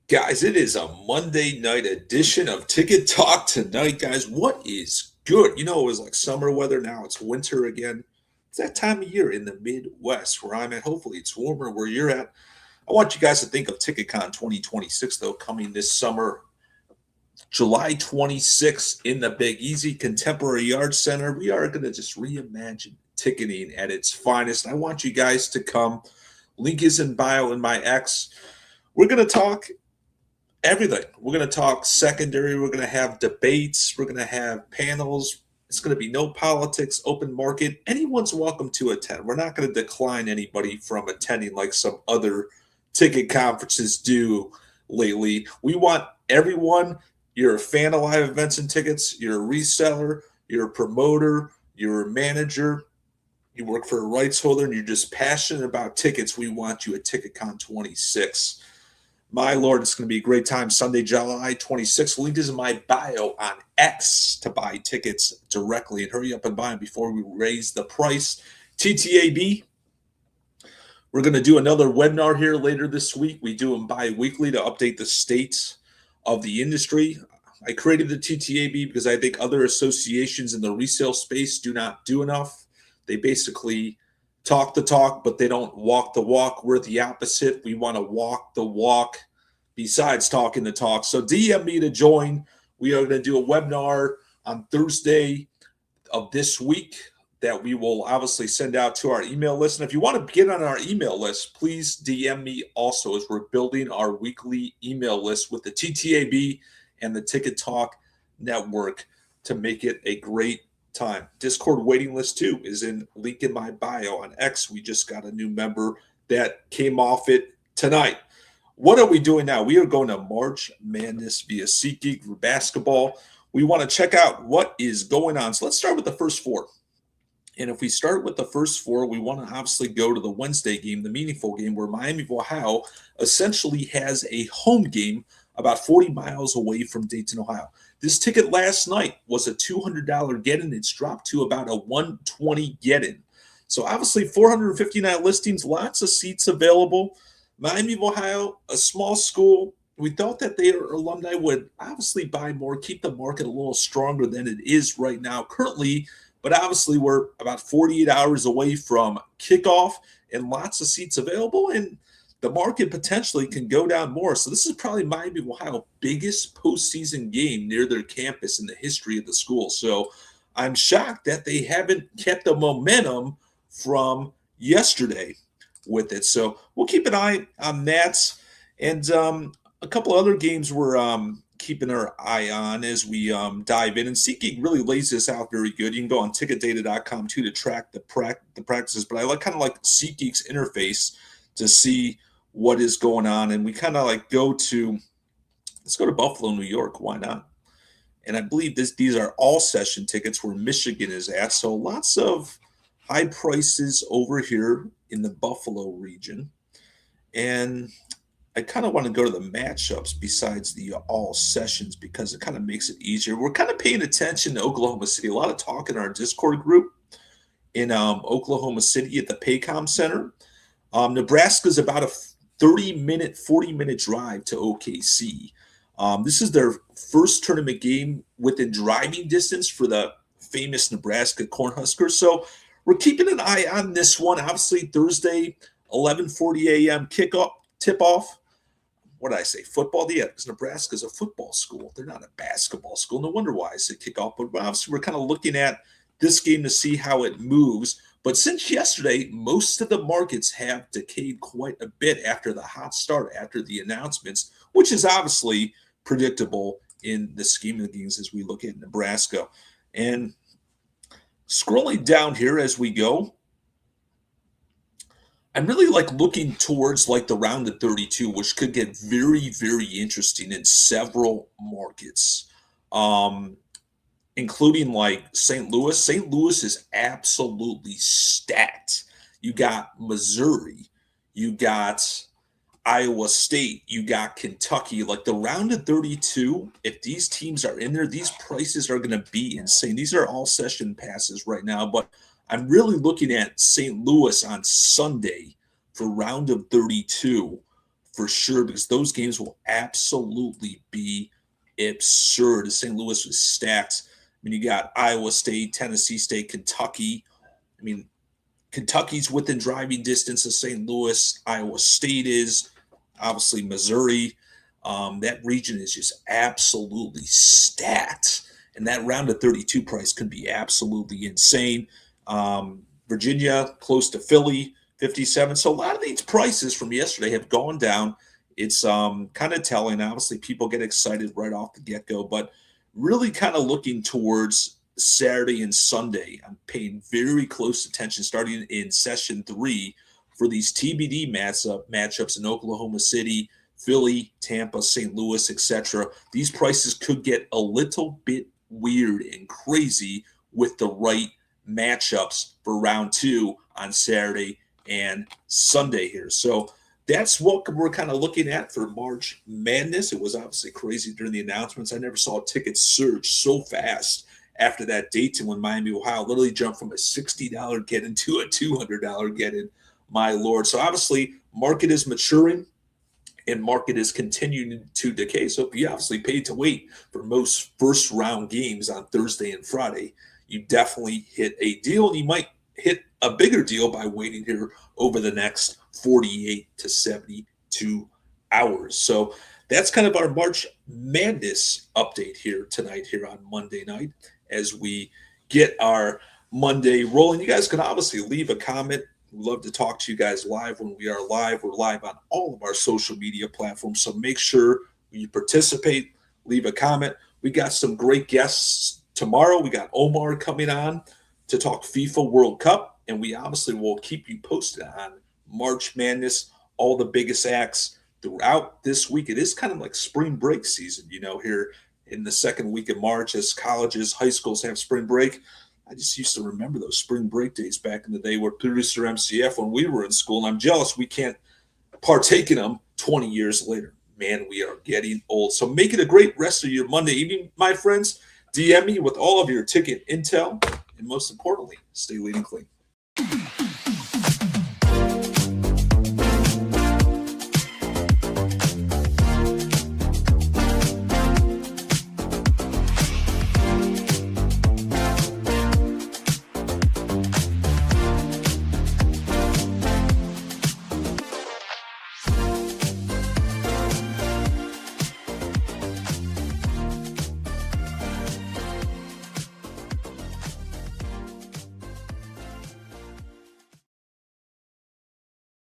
Guys, it is a Monday night edition of Ticket Talk tonight, guys. What is good? It was like summer weather. Now it's winter again. It's that time of year in the Midwest where I'm at. Hopefully, it's warmer where you're at. I want you guys to think of TicketCon 2026, though, coming this summer, July 26th in the Big Easy Contemporary Yard Center. We are going to just reimagine ticketing at its finest. I want you guys to come. Link is in bio in my X. We're going to talk everything. We're going to talk secondary. We're going to have debates. We're going to have panels. It's going to be no politics, open market. Anyone's welcome to attend. We're not going to decline anybody from attending like some other ticket conferences do lately. We want everyone. You're a fan of live events and tickets. You're a reseller. You're a promoter. You're a manager. You work for a rights holder and you're just passionate about tickets. We want you at TicketCon 26. My Lord, it's going to be a great time. Sunday, July 26th. Link is in my bio on X to buy tickets directly. And hurry up and buy them before we raise the price. TTAB, we're going to do another webinar here later this week. We do them bi-weekly to update the states of the industry. I created the TTAB because I think other associations in the resale space do not do enough. They basically talk the talk, but they don't walk the walk. We're the opposite. We want to walk the walk besides talking the talk. So DM me to join. We are going to do a webinar on Thursday of this week that we will obviously send out to our email list. And if you want to get on our email list, please DM me also as we're building our weekly email list with the TTAB and the Ticket Talk Network to make it a great time. Discord waiting list too is in link in my bio on X. We just got a new member that came off it tonight. What are we doing now? We are going to March Madness via SeatGeek for basketball. We want to check out what is going on. So let's start with the first four. And if we start with the first four, we want to obviously go to the Wednesday game, the meaningful game, where Miami of Ohio essentially has a home game about 40 miles away from Dayton, Ohio. This ticket last night was a $200 get-in. It's dropped to about a $120 get-in. So obviously 459 listings, lots of seats available. Miami of Ohio, a small school. We thought that their alumni would obviously buy more, keep the market a little stronger than it is right now currently. But obviously, we're about 48 hours away from kickoff and lots of seats available, and the market potentially can go down more. So this is probably Miami of Ohio's biggest postseason game near their campus in the history of the school. So I'm shocked that they haven't kept the momentum from yesterday with it. So we'll keep an eye on that. And a couple other games we're keeping our eye on as we dive in. And SeatGeek really lays this out very good. You can go on ticketdata.com too to track the practices. But I kind of like SeatGeek's interface to see what is going on. And we kind of like let's go to Buffalo, New York. Why not? And I believe these are all session tickets where Michigan is at. So lots of high prices over here in the Buffalo region. And I kind of want to go to the matchups besides the all sessions because it kind of makes it easier. We're kind of paying attention to Oklahoma City. A lot of talk in our Discord group in Oklahoma City at the Paycom Center. Nebraska is about a 30-minute, 40-minute drive to OKC. This is their first tournament game within driving distance for the famous Nebraska Cornhuskers. So we're keeping an eye on this one. Obviously, Thursday, 11:40 a.m. kickoff, tip-off. What did I say? Football? Yeah, because Nebraska is a football school. They're not a basketball school. No wonder why I said kickoff. But obviously, we're kind of looking at this game to see how it moves. But since yesterday, most of the markets have decayed quite a bit after the hot start, after the announcements, which is obviously predictable in the scheme of things as we look at Nebraska. And scrolling down here as we go, I'm really like looking towards like the round of 32, which could get very, very interesting in several markets, um, including like St. Louis. St. Louis is absolutely stacked. You got Missouri, you got Iowa State, you got Kentucky. Like the round of 32, if these teams are in there, these prices are going to be insane. These are all session passes right now, but I'm really looking at St. Louis on Sunday for round of 32 for sure, because those games will absolutely be absurd. St. Louis was stacked. I mean, you got Iowa State, Tennessee State, Kentucky. I mean, Kentucky's within driving distance of St. Louis. Iowa State is, obviously Missouri. That region is just absolutely stacked. And that round of 32 price could be absolutely insane. Virginia, close to Philly, 57. So a lot of these prices from yesterday have gone down. It's kind of telling. Obviously, people get excited right off the get-go, but really kind of looking towards Saturday and Sunday. I'm paying very close attention starting in session 3 for these TBD matchups in Oklahoma City, Philly, Tampa, St. Louis, etc. These prices could get a little bit weird and crazy with the right matchups for round 2 on Saturday and Sunday here. So that's what we're kind of looking at for March Madness. It was obviously crazy during the announcements. I never saw tickets surge so fast after that date when Miami, Ohio literally jumped from a $60 get-in to a $200 get-in. My Lord. So obviously, market is maturing and market is continuing to decay. So if you obviously paid to wait for most first-round games on Thursday and Friday, you definitely hit a deal, and you might hit a bigger deal by waiting here over the next 48 to 72 hours. So that's kind of our March Madness update here tonight here on Monday night as we get our Monday rolling. You guys can obviously leave a comment. We'd love to talk to you guys live when we are live. We're live on all of our social media platforms, so make sure you participate, leave a comment. We got some great guests tomorrow. We got Omar coming on to talk FIFA World Cup, and we obviously will keep you posted on March Madness, all the biggest acts throughout this week. It is kind of like spring break season, here in the second week of March as colleges, high schools have spring break. I just used to remember those spring break days back in the day with producer MCF when we were in school, and I'm jealous we can't partake in them 20 years later. Man, we are getting old. So make it a great rest of your Monday evening, my friends. DM me with all of your ticket intel, and most importantly, stay lean and clean.